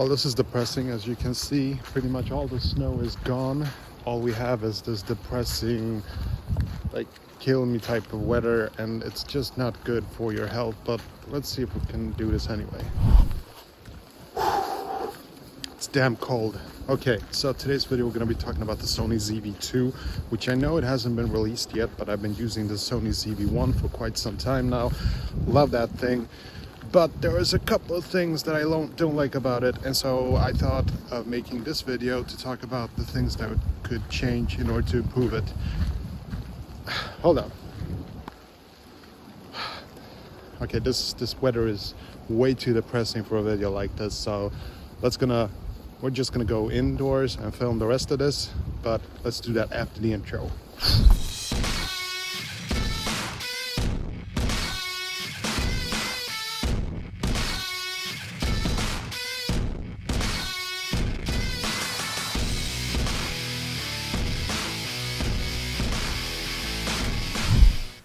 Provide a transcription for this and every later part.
Well, this is depressing. As you can see, pretty much all the snow is gone. All we have is this depressing, like, kill me type of weather, and it's just not good for your health. But let's see if we can do this anyway. It's damn cold. Okay, so today's video we're going to be talking about the Sony ZV-2, which I know it hasn't been released yet, but I've been using the Sony ZV-1 for quite some time now. Love that thing. But there is a couple of things that I don't like about it, and so I thought of making this video to talk about the things that could change in order to improve it. Hold on. Okay, this weather is way too depressing for a video like this, so we're just gonna go indoors and film the rest of this, but let's do that after the intro.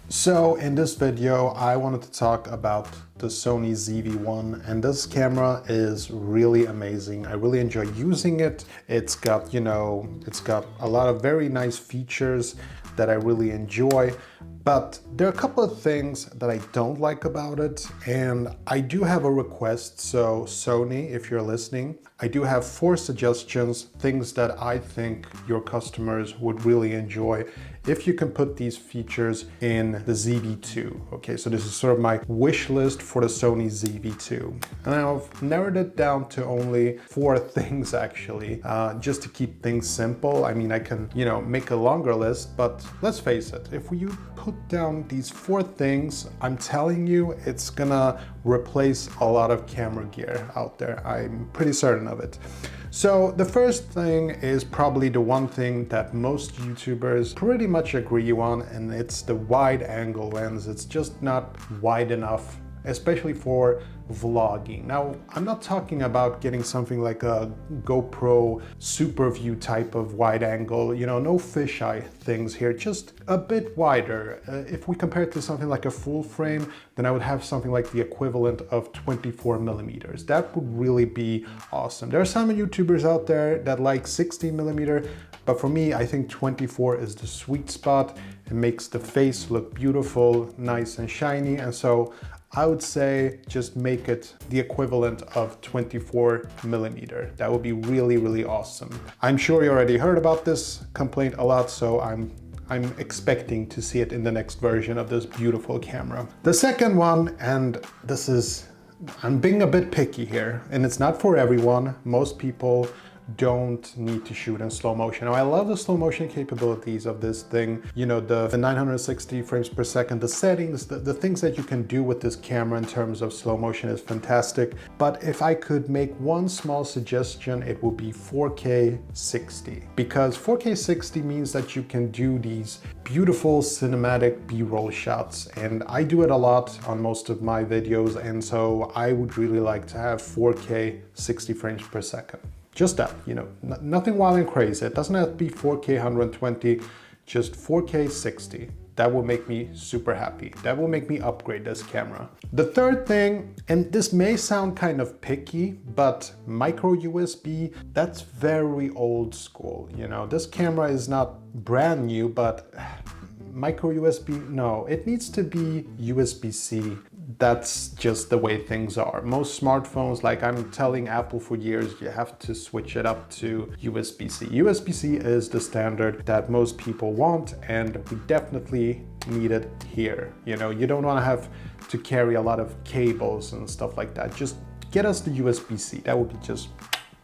So in this video, I wanted to talk about the Sony ZV-1, and this camera is really amazing. I really enjoy using it. It's got a lot of very nice features that I really enjoy, but there are a couple of things that I don't like about it, and I do have a request. So Sony, if you're listening, I do have 4 suggestions, things that I think your customers would really enjoy if you can put these features in the ZV-2. Okay, so this is sort of my wish list for the Sony ZV-2. And I've narrowed it down to only 4 things actually, just to keep things simple. I mean, I can, make a longer list, but let's face it, if you put down these 4 things, I'm telling you, it's gonna replace a lot of camera gear out there. I'm pretty certain of it. So the first thing is probably the one thing that most YouTubers pretty much agree on, and it's the wide angle lens. It's just not wide enough, especially for vlogging. Now, I'm not talking about getting something like a GoPro Super View type of wide angle, no fisheye things here, just a bit wider. If we compare it to something like a full frame, then I would have something like the equivalent of 24 millimeters. That would really be awesome. There are some YouTubers out there that like 16 millimeter, but for me, I think 24 is the sweet spot. It makes the face look beautiful, nice and shiny, and so I would say just make it the equivalent of 24 millimeter. That would be really, really awesome. I'm sure you already heard about this complaint a lot, so I'm expecting to see it in the next version of this beautiful camera. The second one, and I'm being a bit picky here, and it's not for everyone. Most people don't need to shoot in slow motion. Now, I love the slow motion capabilities of this thing. The 960 frames per second, the settings, the things that you can do with this camera in terms of slow motion is fantastic. But if I could make one small suggestion, it would be 4K 60. Because 4K 60 means that you can do these beautiful cinematic B-roll shots. And I do it a lot on most of my videos. And so I would really like to have 4K 60 frames per second. Just that, nothing wild and crazy. It doesn't have to be 4K 120, just 4K 60. That will make me super happy. That will make me upgrade this camera. The third thing, and this may sound kind of picky, but micro USB, that's very old school. This camera is not brand new, but micro USB, no, it needs to be USB-C. That's just the way things are. Most smartphones, like I'm telling Apple for years, you have to switch it up to USB-C. USB-C is the standard that most people want, and we definitely need it here. You don't want to have to carry a lot of cables and stuff like that. Just get us the USB-C. That would be just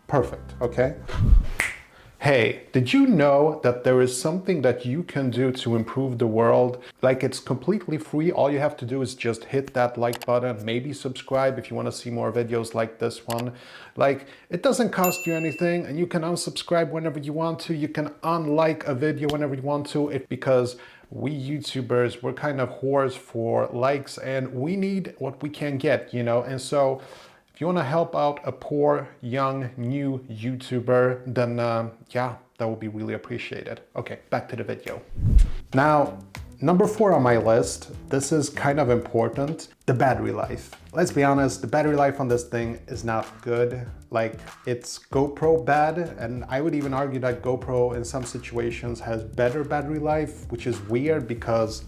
perfect, okay? Hey, did you know that there is something that you can do to improve the world? Like, it's completely free. All you have to do is just hit that like button, maybe subscribe if you want to see more videos like this one. Like, it doesn't cost you anything, and you can unsubscribe whenever you want to. You can unlike a video whenever you want to, because we YouTubers, we're kind of whores for likes, and we need what we can get, and so if you want to help out a poor, young, new YouTuber, then yeah, that would be really appreciated. Okay, back to the video. Now, Number 4 on my list, this is kind of important, the battery life. Let's be honest, the battery life on this thing is not good. Like, it's GoPro bad, and I would even argue that GoPro in some situations has better battery life, which is weird because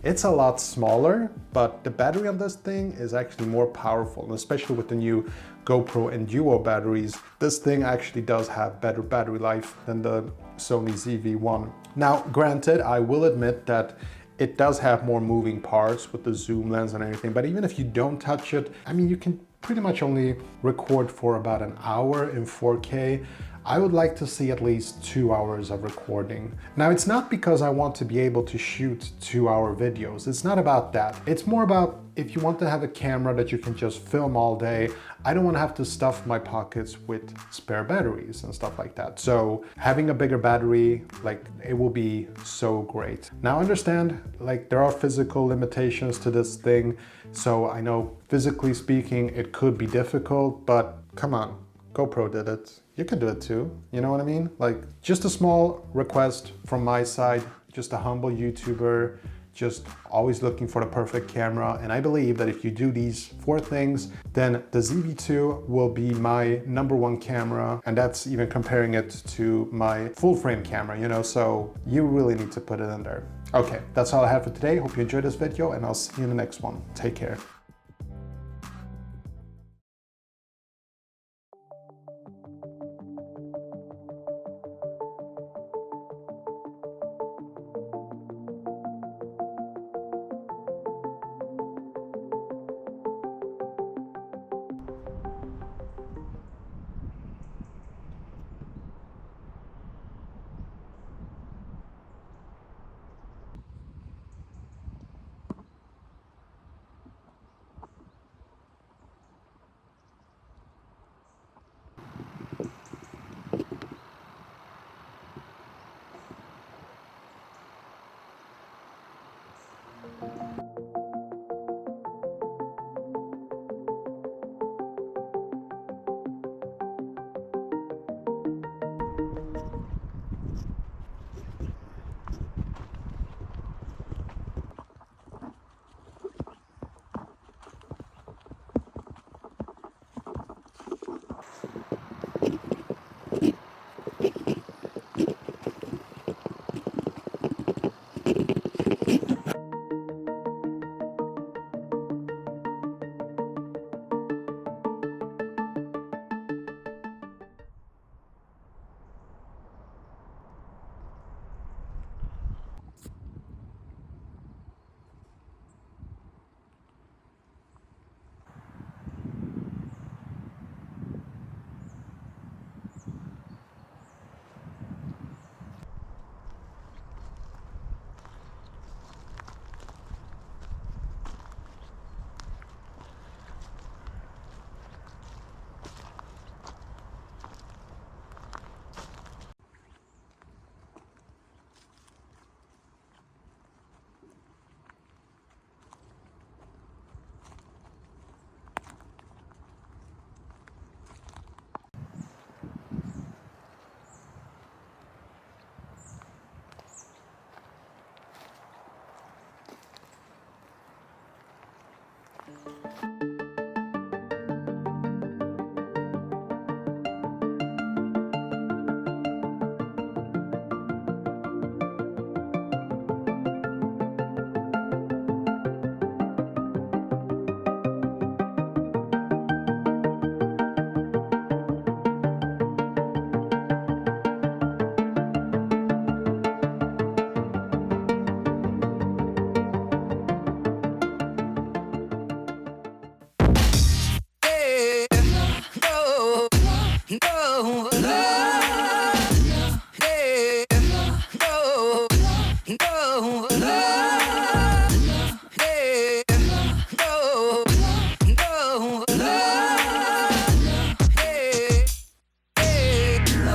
it's a lot smaller, but the battery on this thing is actually more powerful, and especially with the new GoPro and Duo batteries, this thing actually does have better battery life than the Sony ZV-1. Now, granted, I will admit that it does have more moving parts with the zoom lens and everything, but even if you don't touch it, I mean, you can pretty much only record for about an hour in 4K. I would like to see at least 2 hours of recording. Now, it's not because I want to be able to shoot 2-hour videos. It's not about that. It's more about if you want to have a camera that you can just film all day, I don't want to have to stuff my pockets with spare batteries and stuff like that. So having a bigger battery, like, it will be so great. Now, understand, like, there are physical limitations to this thing. So I know physically speaking, it could be difficult, but come on, GoPro did it. You can do it too, you know what I mean? Like, just a small request from my side, just a humble YouTuber, just always looking for the perfect camera. And I believe that if you do these 4 things, then the ZV-2 will be my #1 camera. And that's even comparing it to my full frame camera, you know, so you really need to put it in there. Okay, that's all I have for today. Hope you enjoyed this video, and I'll see you in the next one. Take care.